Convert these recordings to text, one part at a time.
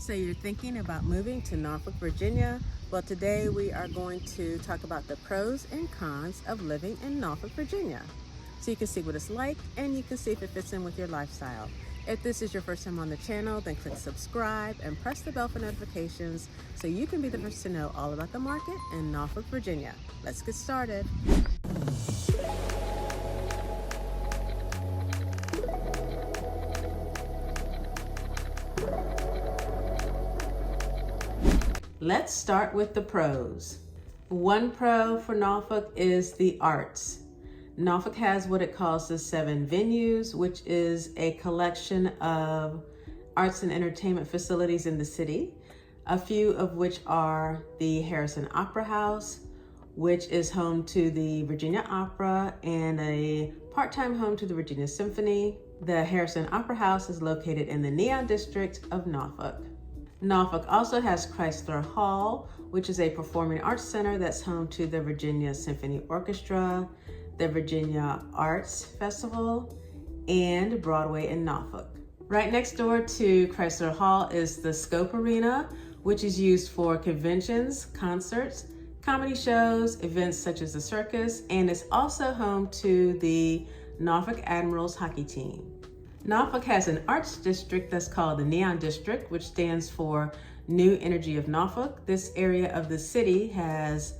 So you're thinking about moving to Norfolk, Virginia? Well, today we are going to talk about the pros and cons of living in Norfolk, Virginia. So you can see what it's like and you can see if it fits in with your lifestyle. If this is your first time on the channel, then click subscribe and press the bell for notifications so you can be the first to know all about the market in Norfolk, Virginia. Let's get started. Let's start with the pros. One pro for Norfolk is the arts. Norfolk has what it calls the 7 venues, which is a collection of arts and entertainment facilities in the city, a few of which are the Harrison Opera House, which is home to the Virginia Opera and a part-time home to the Virginia Symphony. The Harrison Opera House is located in the Neon District of Norfolk. Norfolk also has Chrysler Hall, which is a performing arts center that's home to the Virginia Symphony Orchestra, the Virginia Arts Festival, and Broadway in Norfolk. Right next door to Chrysler Hall is the Scope Arena, which is used for conventions, concerts, comedy shows, events such as the circus, and it's also home to the Norfolk Admirals hockey team. Norfolk has an arts district that's called the Neon District, which stands for New Energy of Norfolk. This area of the city has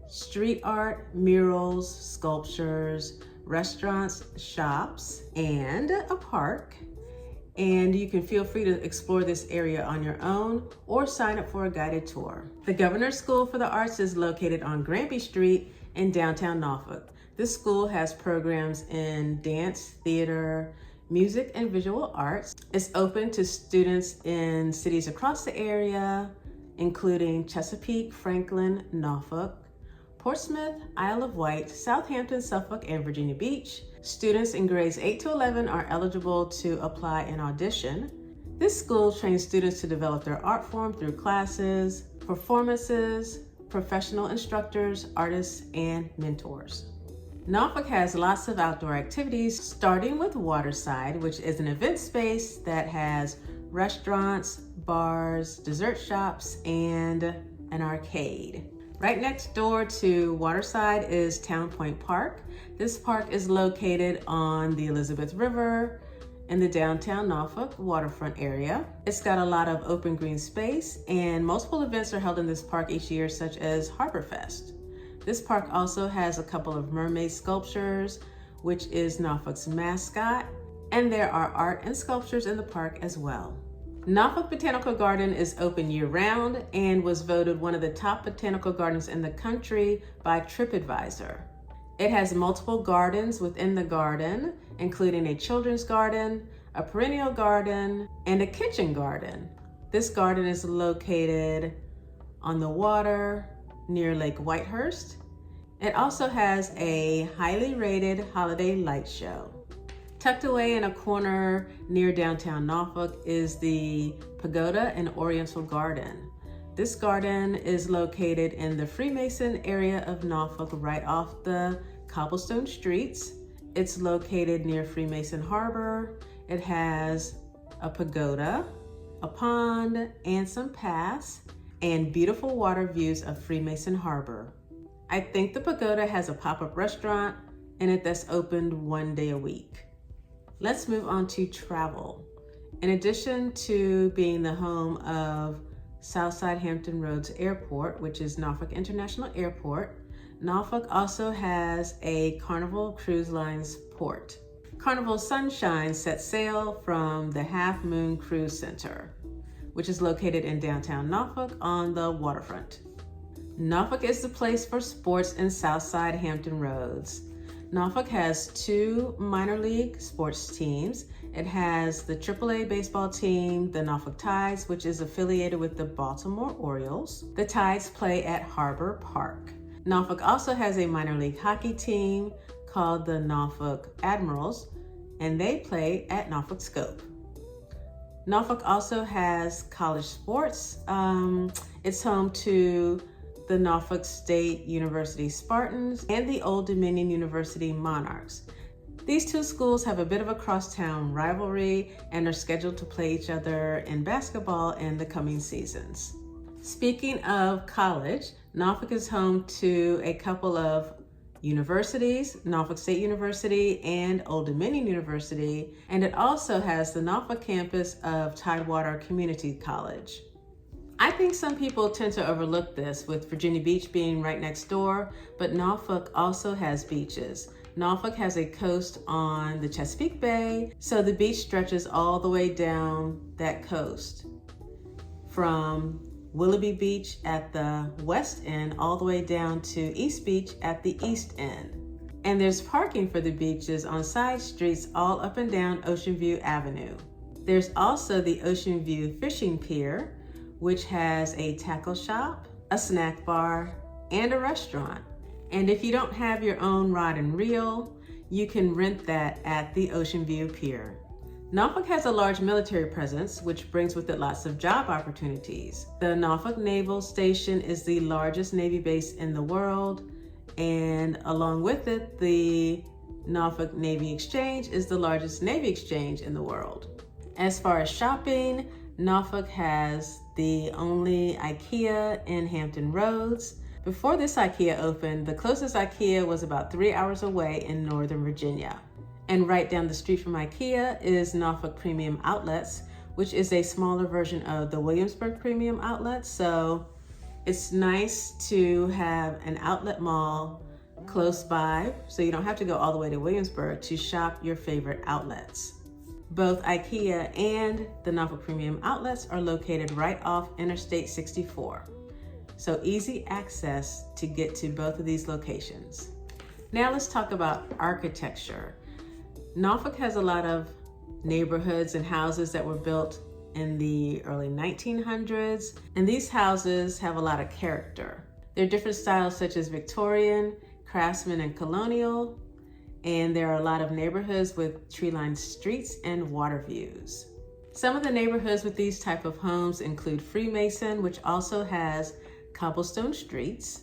street art, murals, sculptures, restaurants, shops, and a park. And you can feel free to explore this area on your own or sign up for a guided tour. The Governor's School for the Arts is located on Granby Street in downtown Norfolk. This school has programs in dance, theater, music, and visual arts. It's open to students in cities across the area, including Chesapeake, Franklin, Norfolk, Portsmouth, Isle of Wight, Southampton, Suffolk, and Virginia Beach. Students in grades 8 to 11 are eligible to apply and audition. This school trains students to develop their art form through classes, performances, professional instructors, artists, and mentors. Norfolk has lots of outdoor activities, starting with Waterside, which is an event space that has restaurants, bars, dessert shops, and an arcade. Right next door to Waterside is Town Point Park. This park is located on the Elizabeth River in the downtown Norfolk waterfront area. It's got a lot of open green space, and multiple events are held in this park each year, such as Harborfest. This park also has a couple of mermaid sculptures, which is Norfolk's mascot, and there are art and sculptures in the park as well. Norfolk Botanical Garden is open year-round and was voted one of the top botanical gardens in the country by TripAdvisor. It has multiple gardens within the garden, including a children's garden, a perennial garden, and a kitchen garden. This garden is located on the water near Lake Whitehurst. It also has a highly rated holiday light show. Tucked away in a corner near downtown Norfolk is the Pagoda and Oriental Garden. This garden is located in the Freemason area of Norfolk, right off the cobblestone streets. It's located near Freemason Harbor. It has a pagoda, a pond, and some paths, and beautiful water views of Freemason Harbor. I think the pagoda has a pop-up restaurant in it that's opened one day a week. Let's move on to travel. In addition to being the home of Southside Hampton Roads Airport, which is Norfolk International Airport, Norfolk also has a Carnival Cruise Lines port. Carnival Sunshine sets sail from the Half Moon Cruise Center, which is located in downtown Norfolk on the waterfront. Norfolk is the place for sports in Southside Hampton Roads. Norfolk has 2 minor league sports teams. It has the AAA baseball team, the Norfolk Tides, which is affiliated with the Baltimore Orioles. The Tides play at Harbor Park. Norfolk also has a minor league hockey team called the Norfolk Admirals, and they play at Norfolk Scope. Norfolk also has college sports. It's home to the Norfolk State University Spartans and the Old Dominion University Monarchs. These two schools have a bit of a crosstown rivalry and are scheduled to play each other in basketball in the coming seasons. Speaking of college, Norfolk is home to a couple of universities, Norfolk State University and Old Dominion University, and it also has the Norfolk campus of Tidewater Community College. I think some people tend to overlook this, with Virginia Beach being right next door, but Norfolk also has beaches. Norfolk has a coast on the Chesapeake Bay, so the beach stretches all the way down that coast from Willoughby Beach at the west end all the way down to East Beach at the east end. And there's parking for the beaches on side streets all up and down Ocean View Avenue. There's also the Ocean View Fishing Pier, which has a tackle shop, a snack bar, and a restaurant. And if you don't have your own rod and reel, you can rent that at the Ocean View Pier. Norfolk has a large military presence, which brings with it lots of job opportunities. The Norfolk Naval Station is the largest Navy base in the world, and along with it, the Norfolk Navy Exchange is the largest Navy exchange in the world. As far as shopping, Norfolk has the only IKEA in Hampton Roads. Before this IKEA opened, the closest IKEA was about 3 hours away in Northern Virginia. And right down the street from IKEA is Norfolk Premium Outlets, which is a smaller version of the Williamsburg Premium Outlets. So it's nice to have an outlet mall close by, so you don't have to go all the way to Williamsburg to shop your favorite outlets. Both IKEA and the Norfolk Premium Outlets are located right off Interstate 64. So easy access to get to both of these locations. Now let's talk about architecture. Norfolk has a lot of neighborhoods and houses that were built in the early 1900s, and these houses have a lot of character. There are different styles such as Victorian, Craftsman, and Colonial, and there are a lot of neighborhoods with tree-lined streets and water views. Some of the neighborhoods with these type of homes include Freemason, which also has cobblestone streets.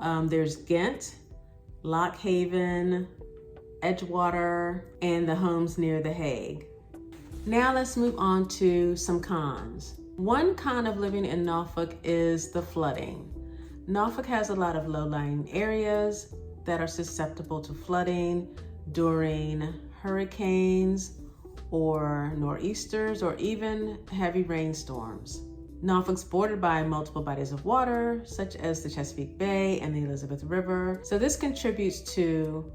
There's Ghent, Lock Haven, Edgewater, and the homes near The Hague. Now let's move on to some cons. One con of living in Norfolk is the flooding. Norfolk has a lot of low-lying areas that are susceptible to flooding during hurricanes or nor'easters or even heavy rainstorms. Norfolk's bordered by multiple bodies of water, such as the Chesapeake Bay and the Elizabeth River. So this contributes to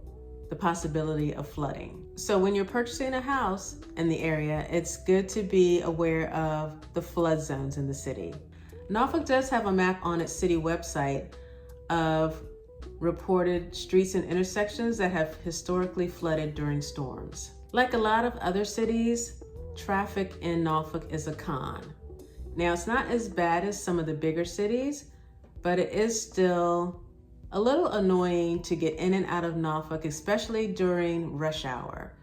the possibility of flooding. So when you're purchasing a house in the area, it's good to be aware of the flood zones in the city. Norfolk does have a map on its city website of reported streets and intersections that have historically flooded during storms. Like a lot of other cities, traffic in Norfolk is a con. Now, it's not as bad as some of the bigger cities, but it is still a little annoying to get in and out of Norfolk, especially during rush hour.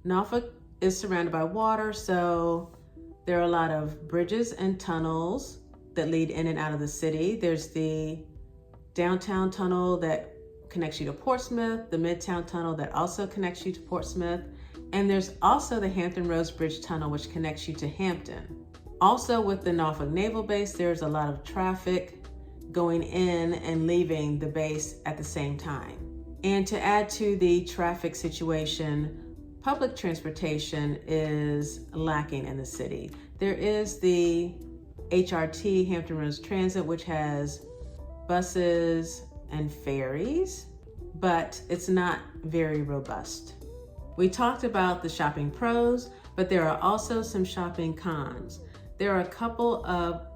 Norfolk is surrounded by water, so there are a lot of bridges and tunnels that lead in and out of the city. There's the downtown tunnel that connects you to Portsmouth, the Midtown tunnel that also connects you to Portsmouth, and there's also the Hampton Roads Bridge tunnel, which connects you to Hampton. Also with the Norfolk Naval Base, there's a lot of traffic going in and leaving the base at the same time. And to add to the traffic situation, public transportation is lacking in the city. There is the HRT, Hampton Roads Transit, which has buses and ferries, but it's not very robust. We talked about the shopping pros, but there are also some shopping cons. There are a couple of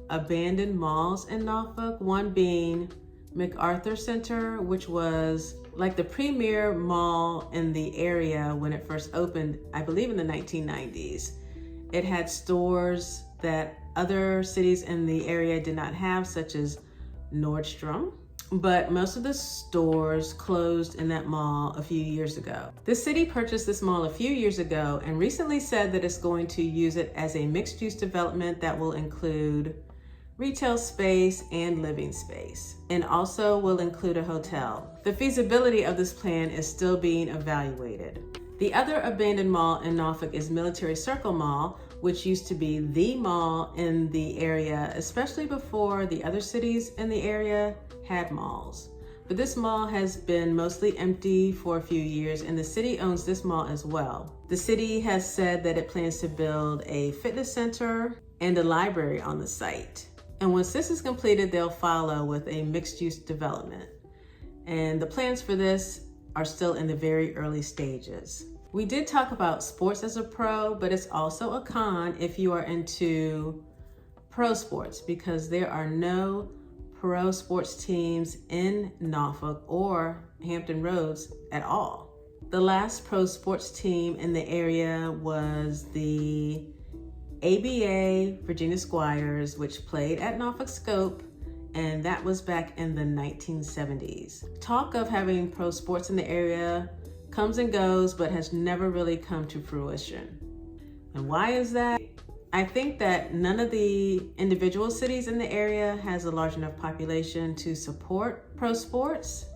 abandoned malls in Norfolk, one being MacArthur Center, which was like the premier mall in the area when it first opened, I believe in the 1990s. It had stores that other cities in the area did not have, such as Nordstrom, but most of the stores closed in that mall a few years ago. The city purchased this mall a few years ago and recently said that it's going to use it as a mixed-use development that will include retail space, and living space, and also will include a hotel. The feasibility of this plan is still being evaluated. The other abandoned mall in Norfolk is Military Circle Mall, which used to be the mall in the area, especially before the other cities in the area had malls. But this mall has been mostly empty for a few years, and the city owns this mall as well. The city has said that it plans to build a fitness center and a library on the site. And once this is completed, they'll follow with a mixed-use development. And the plans for this are still in the very early stages. We did talk about sports as a pro, but it's also a con if you are into pro sports, because there are no pro sports teams in Norfolk or Hampton Roads at all. The last pro sports team in the area was the ABA Virginia Squires, which played at Norfolk Scope, and that was back in the 1970s. Talk of having pro sports in the area comes and goes, but has never really come to fruition. And why is that? I think that none of the individual cities in the area has a large enough population to support pro sports.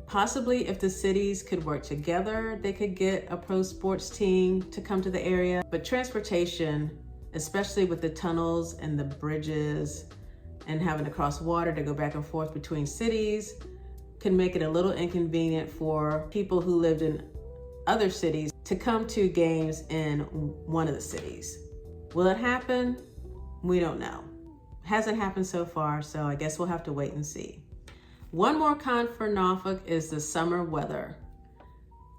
Possibly if the cities could work together, they could get a pro sports team to come to the area. But transportation, especially with the tunnels and the bridges and having to cross water to go back and forth between cities, can make it a little inconvenient for people who lived in other cities to come to games in one of the cities. Will it happen? We don't know. Hasn't happened so far, so I guess we'll have to wait and see. One more con for Norfolk is the summer weather.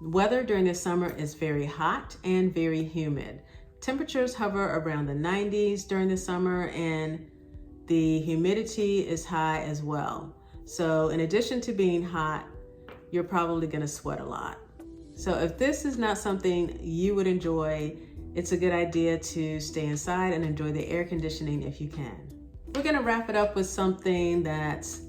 Weather during the summer is very hot and very humid. Temperatures hover around the 90s during the summer, and the humidity is high as well. So in addition to being hot, you're probably gonna sweat a lot. So if this is not something you would enjoy, it's a good idea to stay inside and enjoy the air conditioning if you can. We're gonna wrap it up with something that's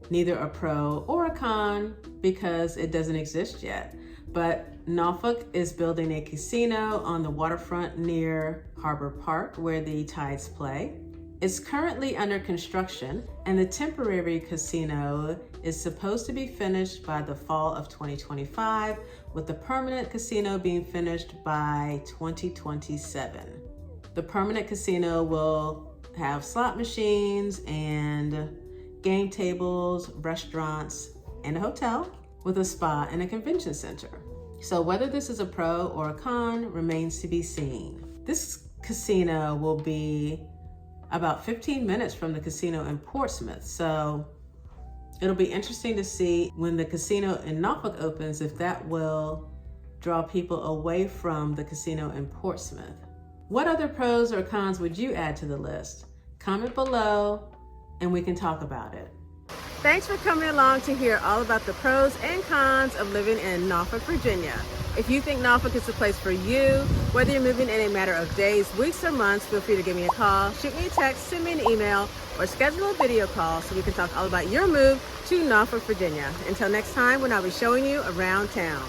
neither a pro or a con because it doesn't exist yet. But Norfolk is building a casino on the waterfront near Harbor Park where the Tides play. It's currently under construction, and the temporary casino is supposed to be finished by the fall of 2025, with the permanent casino being finished by 2027. The permanent casino will have slot machines and game tables, restaurants, and a hotel with a spa and a convention center. So whether this is a pro or a con remains to be seen. This casino will be about 15 minutes from the casino in Portsmouth. So it'll be interesting to see when the casino in Norfolk opens, if that will draw people away from the casino in Portsmouth. What other pros or cons would you add to the list? Comment below and we can talk about it. Thanks for coming along to hear all about the pros and cons of living in Norfolk, Virginia. If you think Norfolk is the place for you, whether you're moving in a matter of days, weeks, or months, feel free to give me a call, shoot me a text, send me an email, or schedule a video call so we can talk all about your move to Norfolk, Virginia. Until next time, when I'll be showing you around town.